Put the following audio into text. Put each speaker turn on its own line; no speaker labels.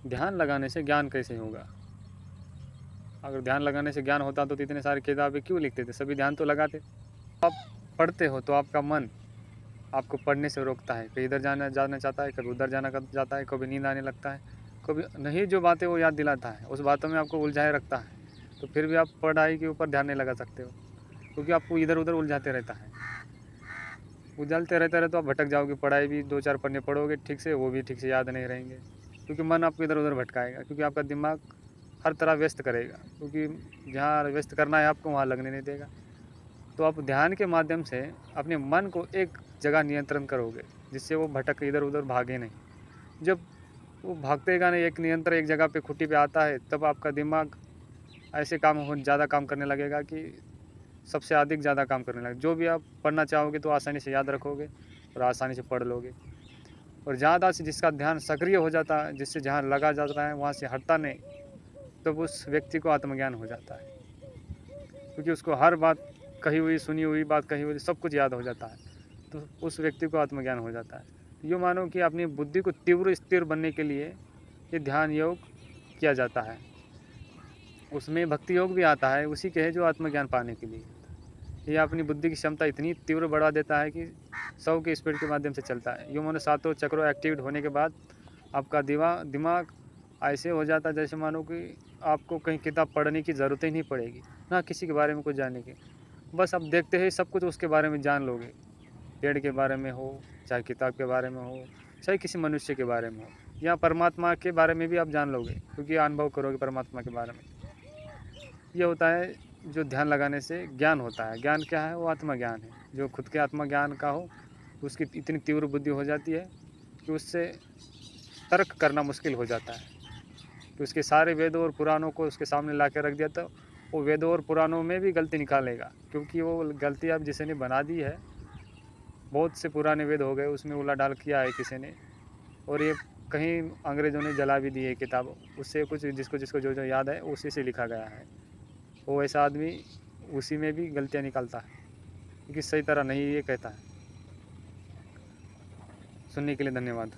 ध्यान लगाने से ज्ञान कैसे होगा? अगर ध्यान लगाने से ज्ञान होता तो इतने सारी किताबें क्यों लिखते थे? सभी ध्यान तो लगाते। आप पढ़ते हो तो आपका मन आपको पढ़ने से रोकता है, कहीं इधर जाना जाना चाहता है, कभी उधर जाना चाहता है, कभी नींद आने लगता है, कभी नहीं जो बातें वो याद दिलाता है, उस बातों में आपको उलझाए रखता है। तो फिर भी आप पढ़ाई के ऊपर ध्यान नहीं लगा सकते हो, क्योंकि आपको इधर उधर उलझाते रहता है। उलझाते रहते रहे तो आप भटक जाओगे, पढ़ाई भी 2-4 पन्ने पढ़ोगे ठीक से, वो भी ठीक से याद नहीं रहेंगे, क्योंकि मन आपको इधर उधर भटकाएगा, क्योंकि आपका दिमाग हर तरह व्यस्त करेगा, क्योंकि जहाँ व्यस्त करना है आपको वहाँ लगने नहीं देगा। तो आप ध्यान के माध्यम से अपने मन को एक जगह नियंत्रण करोगे, जिससे वो भटक के इधर उधर भागे नहीं। जब वो भागतेगा नहीं, एक नियंत्रण एक जगह पे खुट्टी पे आता है, तब आपका दिमाग ऐसे काम हो ज़्यादा काम करने लगेगा कि सबसे अधिक ज़्यादा काम करने लगेगा। जो भी आप पढ़ना चाहोगे तो आसानी से याद रखोगे और आसानी से पढ़ लोगे। और ज़्यादा से जिसका ध्यान सक्रिय हो जाता है, जिससे जहाँ लगा जाता है वहाँ से हटता नहीं, तब उस व्यक्ति को आत्मज्ञान हो जाता है, क्योंकि उसको हर बात कही हुई, सुनी हुई बात, कही हुई सब कुछ याद हो जाता है, तो उस व्यक्ति को आत्मज्ञान हो जाता है। यूँ मानो कि अपनी बुद्धि को तीव्र स्थिर बनने के लिए ये ध्यान योग किया जाता है। उसमें भक्ति योग भी आता है, उसी के है जो आत्मज्ञान पाने के लिए। ये अपनी बुद्धि की क्षमता इतनी तीव्र बढ़ा देता है कि 100 की स्पीड के माध्यम से चलता है। यूँ मानो सातों चक्रों एक्टिवेट होने के बाद आपका दिमाग ऐसे हो जाता है जैसे मानो कि आपको कहीं किताब पढ़ने की ज़रूरत ही नहीं पड़ेगी, ना किसी के बारे में कुछ जानने की। बस आप देखते ही सब कुछ उसके बारे में जान लोगे। पेड़ के बारे में हो, चाहे किताब के बारे में हो, चाहे किसी मनुष्य के बारे में हो, या परमात्मा के बारे में भी आप जान लोगे, क्योंकि अनुभव करोगे परमात्मा के बारे में। ये होता है जो ध्यान लगाने से ज्ञान होता है। ज्ञान क्या है? वो आत्मज्ञान है। जो खुद के आत्मज्ञान का हो, उसकी इतनी तीव्र बुद्धि हो जाती है कि उससे तर्क करना मुश्किल हो जाता है, कि उसके सारे वेदों और पुराणों को उसके सामने ला के रख दिया तो वो वेदों और पुराणों में भी गलती निकालेगा, क्योंकि वो गलती अब जिसने बना दी है, बहुत से पुराने वेद हो गए, उसमें उला डाल किया है किसी ने, और ये कहीं अंग्रेज़ों ने जला भी दी है किताब। उससे कुछ जिसको जिसको जो जो याद है उसी से लिखा गया है। वो ऐसा आदमी उसी में भी गलतियाँ निकालता है, क्योंकि सही तरह नहीं ये कहता है। सुनने के लिए धन्यवाद।